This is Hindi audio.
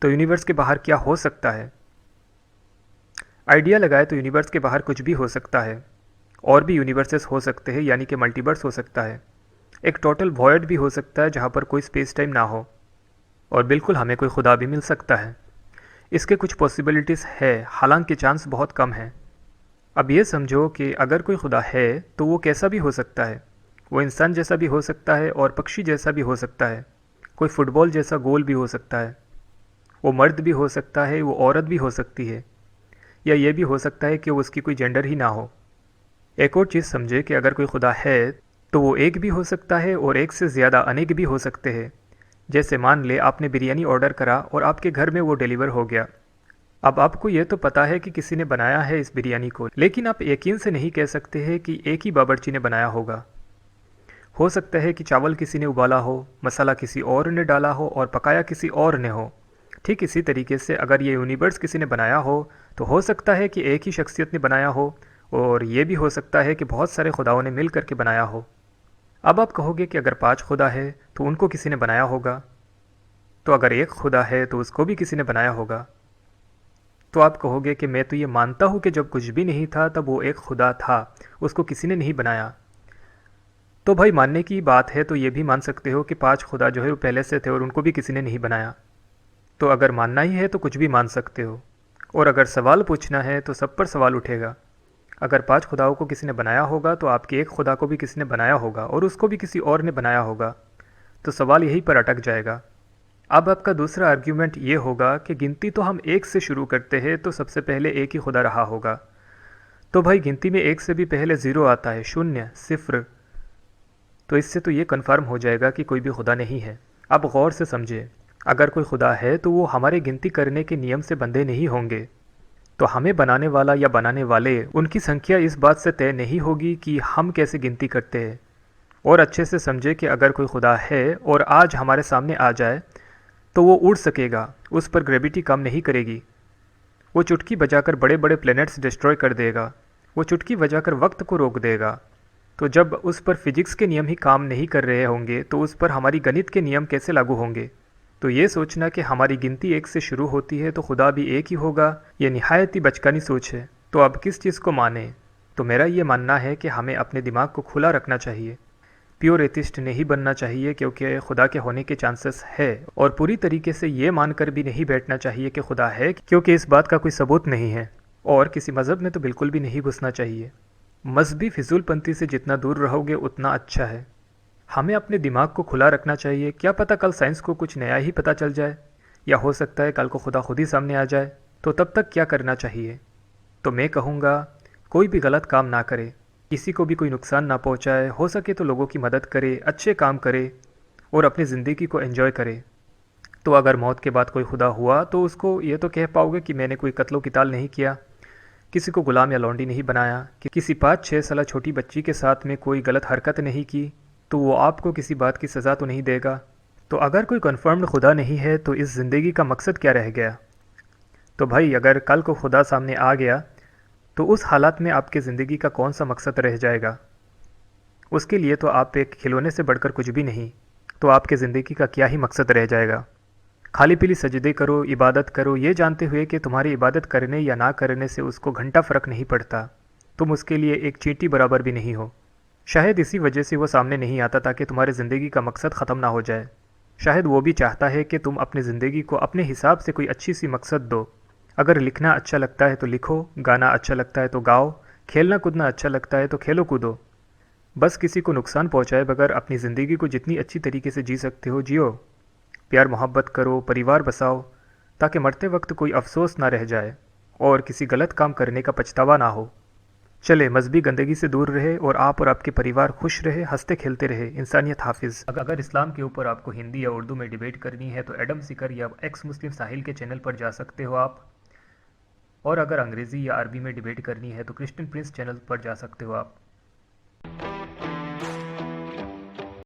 तो यूनिवर्स के बाहर क्या हो सकता है? आइडिया लगाए तो यूनिवर्स के बाहर कुछ भी हो सकता है। और भी यूनिवर्सेस हो सकते हैं, यानी कि मल्टीवर्स हो सकता है। एक टोटल वॉइड भी हो सकता है जहाँ पर कोई स्पेस टाइम ना हो। और बिल्कुल हमें कोई खुदा भी मिल सकता है। इसके कुछ पॉसिबिलिटीज़ है, हालांकि चांस बहुत कम है। अब ये समझो कि अगर कोई खुदा है तो वो कैसा भी हो सकता है। वो इंसान जैसा भी हो सकता है और पक्षी जैसा भी हो सकता है। कोई फुटबॉल जैसा गोल भी हो सकता है। वो मर्द भी हो सकता है, वो औरत भी हो सकती है। या ये भी हो सकता है कि वो उसकी कोई जेंडर ही ना हो। एक और चीज़ समझे कि अगर कोई खुदा है तो वो एक भी हो सकता है और एक से ज़्यादा अनेक भी हो सकते हैं। जैसे मान ले आपने बिरयानी ऑर्डर करा और आपके घर में वो डिलीवर हो गया। अब आपको ये तो पता है कि किसी ने बनाया है इस बिरयानी को, लेकिन आप यकीन से नहीं कह सकते हैं कि एक ही बावर्ची ने बनाया होगा। हो सकता है कि चावल किसी ने उबाला हो, मसाला किसी और ने डाला हो और पकाया किसी और ने हो। ठीक इसी तरीके से अगर ये यूनिवर्स किसी ने बनाया हो तो हो सकता है कि एक ही शख्सियत ने बनाया हो, और ये भी हो सकता है कि बहुत सारे खुदाओं ने मिल करके बनाया हो। अब आप कहोगे कि अगर 5 खुदा है तो उनको किसी ने बनाया होगा, तो अगर एक खुदा है तो उसको भी किसी ने बनाया होगा। तो आप कहोगे कि मैं तो ये मानता हूँ कि जब कुछ भी नहीं था तब वो एक खुदा था, उसको किसी ने नहीं बनाया। तो भाई मानने की बात है तो ये भी मान सकते हो कि 5 खुदा जो है वो पहले से थे और उनको भी किसी ने नहीं बनाया। तो अगर मानना ही है तो कुछ भी मान सकते हो। और अगर सवाल पूछना है तो सब पर सवाल उठेगा। अगर 5 खुदाओं को किसी ने बनाया होगा तो आपके एक खुदा को भी किसी ने बनाया होगा और उसको भी किसी और ने बनाया होगा। तो सवाल यहीं पर अटक जाएगा। अब आपका दूसरा आर्ग्यूमेंट ये होगा कि गिनती तो हम एक से शुरू करते हैं, तो सबसे पहले एक ही खुदा रहा होगा। तो भाई गिनती में एक से भी पहले ज़ीरो आता है, शून्य, सिफर। तो इससे तो ये कन्फर्म हो जाएगा कि कोई भी खुदा नहीं है। अब गौर से समझे, अगर कोई खुदा है तो वो हमारे गिनती करने के नियम से बंधे नहीं होंगे। तो हमें बनाने वाला या बनाने वाले, उनकी संख्या इस बात से तय नहीं होगी कि हम कैसे गिनती करते हैं। और अच्छे से समझे कि अगर कोई खुदा है और आज हमारे सामने आ जाए तो वो उड़ सकेगा, उस पर ग्रेविटी काम नहीं करेगी। वो चुटकी बजाकर बड़े बड़े प्लैनेट्स डिस्ट्रॉय कर देगा। वो चुटकी बजाकर वक्त को रोक देगा। तो जब उस पर फिजिक्स के नियम ही काम नहीं कर रहे होंगे तो उस पर हमारी गणित के नियम कैसे लागू होंगे। तो ये सोचना कि हमारी गिनती एक से शुरू होती है तो खुदा भी एक ही होगा, ये निहायत ही बचकानी सोच है। तो अब किस चीज़ को माने? तो मेरा ये मानना है कि हमें अपने दिमाग को खुला रखना चाहिए। प्योर एथिस्ट नहीं बनना चाहिए क्योंकि खुदा के होने के चांसेस है, और पूरी तरीके से ये मानकर भी नहीं बैठना चाहिए कि खुदा है, क्योंकि इस बात का कोई सबूत नहीं है। और किसी मज़हब में तो बिल्कुल भी नहीं घुसना चाहिए। मजहबी फिजूलपंती से जितना दूर रहोगे उतना अच्छा है। हमें अपने दिमाग को खुला रखना चाहिए, क्या पता कल साइंस को कुछ नया ही पता चल जाए, या हो सकता है कल को खुदा खुद ही सामने आ जाए। तो तब तक क्या करना चाहिए? तो मैं कहूँगा, कोई भी गलत काम ना करे, किसी को भी कोई नुकसान ना पहुँचाए, हो सके तो लोगों की मदद करे, अच्छे काम करे और अपनी ज़िंदगी को एंजॉय करे। तो अगर मौत के बाद कोई खुदा हुआ तो उसको ये तो कह पाओगे कि मैंने कोई कत्लो किताल नहीं किया, किसी को गुलाम या लौंडी नहीं बनाया, कि किसी 5-6 साल छोटी बच्ची के साथ में कोई गलत हरकत नहीं की, तो वो आपको किसी बात की सज़ा तो नहीं देगा। तो अगर कोई कन्फर्म्ड खुदा नहीं है तो इस ज़िंदगी का मकसद क्या रह गया? तो भाई अगर कल को खुदा सामने आ गया तो उस हालात में आपके ज़िंदगी का कौन सा मकसद रह जाएगा? उसके लिए तो आप एक खिलौने से बढ़कर कुछ भी नहीं। तो आपके ज़िंदगी का क्या ही मकसद रह जाएगा? खाली पीली सजदे करो, इबादत करो, ये जानते हुए कि तुम्हारी इबादत करने या ना करने से उसको घंटा फ़र्क नहीं पड़ता। तुम उसके लिए एक चींटी बराबर भी नहीं हो। शायद इसी वजह से वो सामने नहीं आता, ताकि तुम्हारी ज़िंदगी का मकसद ख़त्म ना हो जाए। शायद वो भी चाहता है कि तुम अपनी ज़िंदगी को अपने हिसाब से कोई अच्छी सी मकसद दो। अगर लिखना अच्छा लगता है तो लिखो, गाना अच्छा लगता है तो गाओ, खेलना कूदना अच्छा लगता है तो खेलो कूदो। बस किसी को नुकसान पहुंचाए बगैर अपनी ज़िंदगी को जितनी अच्छी तरीके से जी सकते हो जियो। प्यार मोहब्बत करो, परिवार बसाओ, ताकि मरते वक्त कोई अफसोस ना रह जाए और किसी गलत काम करने का पछतावा ना हो। चले मजहबी गंदगी से दूर रहे और आप और आपके परिवार खुश रहे, हंसते खेलते रहे। इंसानियत हाफिज़। अगर इस्लाम के ऊपर आपको हिंदी या उर्दू में डिबेट करनी है तो एडम सिकर या एक्स मुस्लिम साहिल के चैनल पर जा सकते हो आप। और अगर अंग्रेज़ी या अरबी में डिबेट करनी है तो क्रिश्चियन प्रिंस चैनल पर जा सकते हो आप।